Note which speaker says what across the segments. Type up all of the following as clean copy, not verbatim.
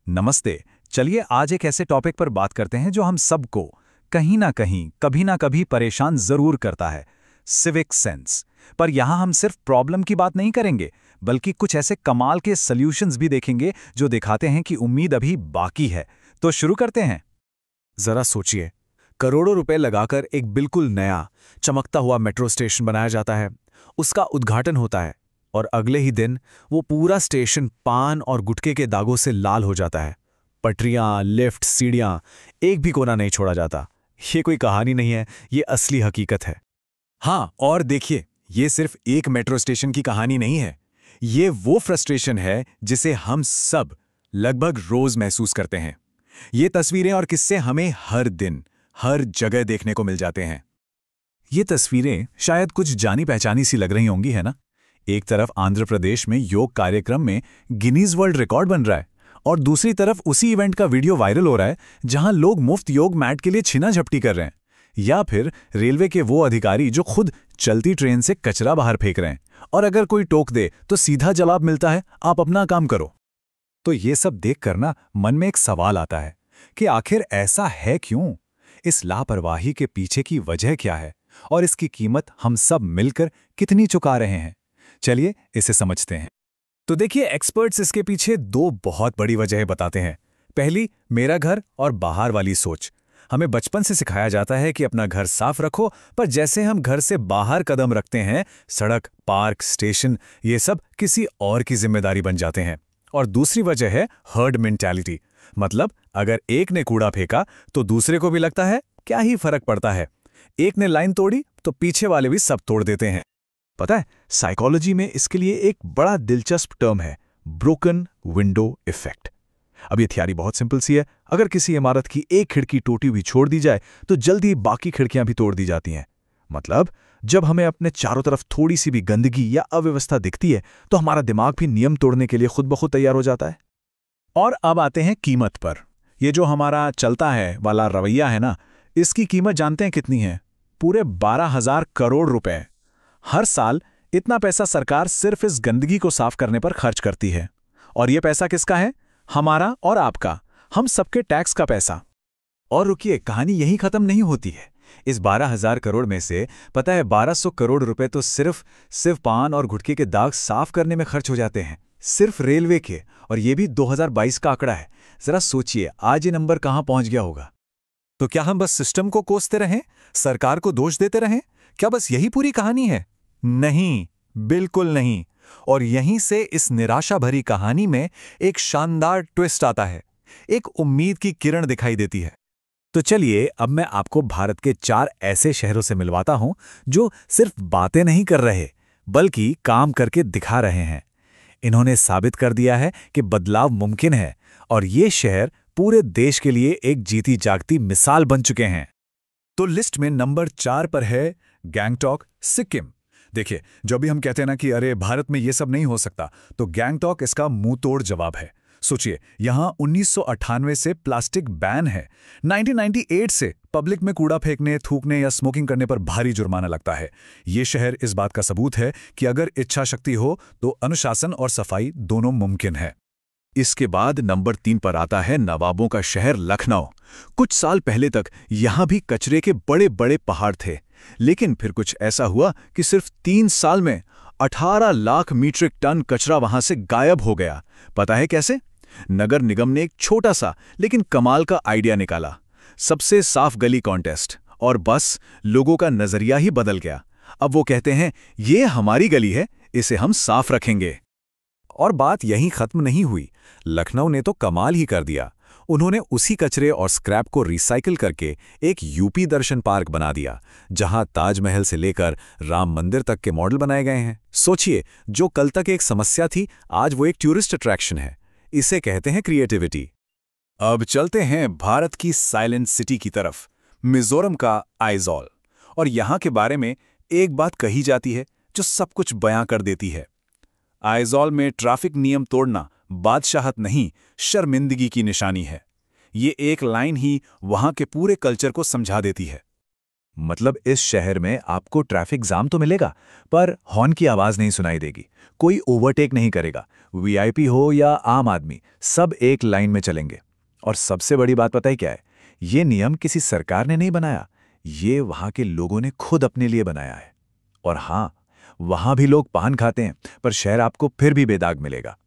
Speaker 1: नमस्ते। चलिए आज एक ऐसे टॉपिक पर बात करते हैं जो हम सबको कहीं ना कहीं कभी ना कभी परेशान जरूर करता है, सिविक सेंस। पर यहाँ हम सिर्फ प्रॉब्लम की बात नहीं करेंगे, बल्कि कुछ ऐसे कमाल के सॉल्यूशंस भी देखेंगे जो दिखाते हैं कि उम्मीद अभी बाकी है। तो शुरू करते हैं।
Speaker 2: जरा सोचिए, करोड़ों रुपए लगाकर एक बिल्कुल नया चमकता हुआ मेट्रो स्टेशन बनाया जाता है। उसका उद्घाटन होता है और अगले ही दिन वो पूरा स्टेशन पान और गुटखे के दागों से लाल हो जाता है। पटरियां, लिफ्ट, सीढ़ियां, एक भी कोना नहीं छोड़ा जाता। ये कोई कहानी नहीं है, ये असली हकीकत है।
Speaker 1: हाँ, और देखिए, ये सिर्फ एक मेट्रो स्टेशन की कहानी नहीं है। ये वो फ्रस्ट्रेशन है जिसे हम सब लगभग रोज महसूस करते हैं। ये तस्वीरें और किस्से हमें हर दिन हर जगह देखने को मिल जाते हैं। ये तस्वीरें शायद कुछ जानी पहचानी सी लग रही होंगी, है ना? एक तरफ आंध्र प्रदेश में योग कार्यक्रम में गिनीज वर्ल्ड रिकॉर्ड बन रहा है, और दूसरी तरफ उसी इवेंट का वीडियो वायरल हो रहा है जहां लोग मुफ्त योग मैट के लिए छीना झपटी कर रहे हैं। या फिर रेलवे के वो अधिकारी जो खुद चलती ट्रेन से कचरा बाहर फेंक रहे हैं, और अगर कोई टोक दे तो सीधा जवाब मिलता है, आप अपना काम करो। तो ये सब देखकर ना मन में एक सवाल आता है कि आखिर ऐसा है क्यों? इस लापरवाही के पीछे की वजह क्या है, और इसकी कीमत हम सब मिलकर कितनी चुका रहे हैं? चलिए इसे समझते हैं। तो देखिए, एक्सपर्ट्स इसके पीछे दो बहुत बड़ी वजहें बताते हैं। पहली, मेरा घर और बाहर वाली सोच। हमें बचपन से सिखाया जाता है कि अपना घर साफ रखो, पर जैसे हम घर से बाहर कदम रखते हैं, सड़क, पार्क, स्टेशन, ये सब किसी और की जिम्मेदारी बन जाते हैं। और दूसरी वजह है हर्ड मेंटालिटी। मतलब अगर एक ने कूड़ा फेंका तो दूसरे को भी लगता है क्या ही फर्क पड़ता है। एक ने लाइन तोड़ी तो पीछे वाले भी सब तोड़ देते हैं। पता है, साइकोलॉजी में इसके लिए एक बड़ा दिलचस्प टर्म है, ब्रोकन विंडो इफेक्ट। अब ये थ्योरी बहुत सिंपल सी है। अगर किसी इमारत की एक खिड़की टूटी हुई छोड़ दी जाए तो जल्दी बाकी खिड़कियां भी तोड़ दी जाती हैं। मतलब जब हमें अपने चारों तरफ थोड़ी सी भी गंदगी या अव्यवस्था दिखती है तो हमारा दिमाग भी नियम तोड़ने के लिए खुद ब खुद तैयार हो जाता है। और अब आते हैं कीमत पर। ये जो हमारा चलता है वाला रवैया है ना, इसकी कीमत जानते हैं कितनी है? पूरे 12,000 करोड़ रुपए। हर साल इतना पैसा सरकार सिर्फ इस गंदगी को साफ करने पर खर्च करती है। और ये पैसा किसका है? हमारा और आपका, हम सबके टैक्स का पैसा। और रुकिए, कहानी यहीं खत्म नहीं होती है। इस 12,000 करोड़ में से पता है 1,200 करोड़ रुपए तो सिर्फ पान और गुटखे के दाग साफ करने में खर्च हो जाते हैं, सिर्फ रेलवे के। और ये भी 2022 का आंकड़ा है। जरा सोचिए, आज ये नंबर कहां पहुंच गया होगा। तो क्या हम बस सिस्टम को कोसते रहें, सरकार को दोष देते रहें? क्या बस यही पूरी कहानी है? नहीं, बिल्कुल नहीं। और यहीं से इस निराशा भरी कहानी में एक शानदार ट्विस्ट आता है। एक उम्मीद की किरण दिखाई देती है। तो चलिए अब मैं आपको भारत के 4 ऐसे शहरों से मिलवाता हूं जो सिर्फ बातें नहीं कर रहे, बल्कि काम करके दिखा रहे हैं। इन्होंने साबित कर दिया है कि बदलाव मुमकिन है, और ये शहर पूरे देश के लिए एक जीती जागती मिसाल बन चुके हैं। तो लिस्ट में नंबर 4 पर है गैंगटॉक, सिक्किम। देखिए, जब भी हम कहते हैं ना कि अरे भारत में ये सब नहीं हो सकता, तो गैंगटॉक इसका मुंह तोड़ जवाब है। सोचिए, यहां 1998 से प्लास्टिक बैन है। 1998 से पब्लिक में कूड़ा फेंकने, थूकने या स्मोकिंग करने पर भारी जुर्माना लगता है। ये शहर इस बात का सबूत है कि अगर इच्छा शक्ति हो तो अनुशासन और सफाई दोनों मुमकिन है। इसके बाद नंबर 3 पर आता है नवाबों का शहर लखनऊ। कुछ साल पहले तक यहां भी कचरे के बड़े बड़े पहाड़ थे, लेकिन फिर कुछ ऐसा हुआ कि सिर्फ 3 साल में 18 लाख मीट्रिक टन कचरा वहां से गायब हो गया। पता है कैसे? नगर निगम ने एक छोटा सा लेकिन कमाल का आइडिया निकाला, सबसे साफ गली कॉन्टेस्ट, और बस लोगों का नजरिया ही बदल गया। अब वो कहते हैं ये हमारी गली है, इसे हम साफ रखेंगे। और बात यहीं खत्म नहीं हुई। लखनऊ ने तो कमाल ही कर दिया। उन्होंने उसी कचरे और स्क्रैप को रिसाइकिल करके एक यूपी दर्शन पार्क बना दिया, जहां ताजमहल से लेकर राम मंदिर तक के मॉडल बनाए गए हैं। सोचिए, जो कल तक एक समस्या थी, आज वो एक टूरिस्ट अट्रैक्शन है। इसे कहते हैं क्रिएटिविटी। अब चलते हैं भारत की साइलेंट सिटी की तरफ, मिजोरम का आइजॉल। और यहां के बारे में एक बात कही जाती है जो सब कुछ बयां कर देती है। आइजॉल में ट्रैफिक नियम तोड़ना बादशाहत नहीं, शर्मिंदगी की निशानी है। ये एक लाइन ही वहां के पूरे कल्चर को समझा देती है। मतलब इस शहर में आपको ट्रैफिक जाम तो मिलेगा, पर हॉर्न की आवाज नहीं सुनाई देगी, कोई ओवरटेक नहीं करेगा। वीआईपी हो या आम आदमी, सब एक लाइन में चलेंगे। और सबसे बड़ी बात पता है क्या है? ये नियम किसी सरकार ने नहीं बनाया, ये वहां के लोगों ने खुद अपने लिए बनाया है। और हां, वहां भी लोग पान खाते हैं, पर शहर आपको फिर भी बेदाग मिलेगा।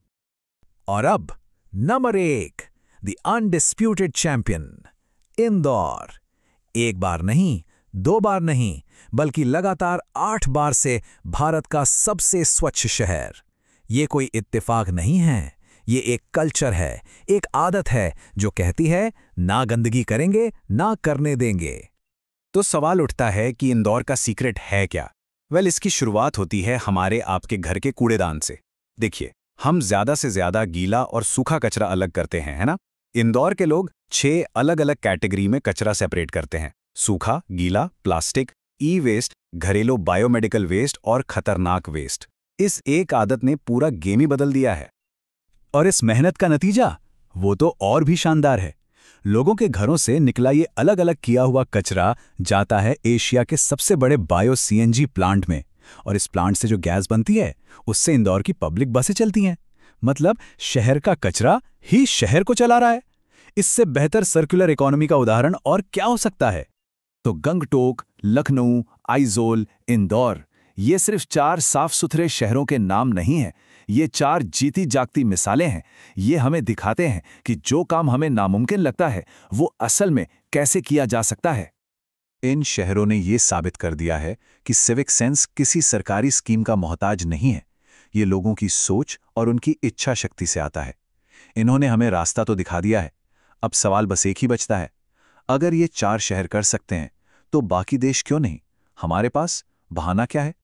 Speaker 2: और अब number 1, the undisputed champion, Indore. एक बार नहीं, 2 बार नहीं, बल्कि लगातार 8 बार से भारत का सबसे स्वच्छ शहर। ये कोई इत्तेफाक नहीं है, ये एक कल्चर है, एक आदत है जो कहती है ना गंदगी करेंगे, ना करने देंगे। तो सवाल उठता है कि इंदौर का सीक्रेट है क्या? वेल, इसकी शुरुआत होती है हमारे आपके घर के कूड़ेदान से। देखिए, हम ज्यादा से ज्यादा गीला और सूखा कचरा अलग करते हैं, है ना? इंदौर के लोग 6 अलग अलग कैटेगरी में कचरा सेपरेट करते हैं: सूखा, गीला, प्लास्टिक, ई वेस्ट, घरेलू बायोमेडिकल वेस्ट और खतरनाक वेस्ट। इस एक आदत ने पूरा गेम ही बदल दिया है। और इस मेहनत का नतीजा, वो तो और भी शानदार है। लोगों के घरों से निकला ये अलग अलग किया हुआ कचरा जाता है एशिया के सबसे बड़े बायो सीएनजी प्लांट में, और इस प्लांट से जो गैस बनती है, उससे इंदौर की पब्लिक बसें चलती हैं। मतलब शहर का कचरा ही शहर को चला रहा है। इससे बेहतर सर्कुलर इकोनॉमी का उदाहरण और क्या हो सकता है? तो गंगटोक, लखनऊ, आइजोल, इंदौर, ये सिर्फ 4 साफ सुथरे शहरों के नाम नहीं हैं, ये 4 जीती जागती मिसालें हैं। ये हमें दिखाते हैं कि जो काम हमें नामुमकिन लगता है, वो असल में कैसे किया जा सकता है। इन शहरों ने ये साबित कर दिया है कि सिविक सेंस किसी सरकारी स्कीम का मोहताज नहीं है, ये लोगों की सोच और उनकी इच्छा शक्ति से आता है। इन्होंने हमें रास्ता तो दिखा दिया है, अब सवाल बस एक ही बचता है। अगर ये 4 शहर कर सकते हैं, तो बाकी देश क्यों नहीं? हमारे पास बहाना क्या है?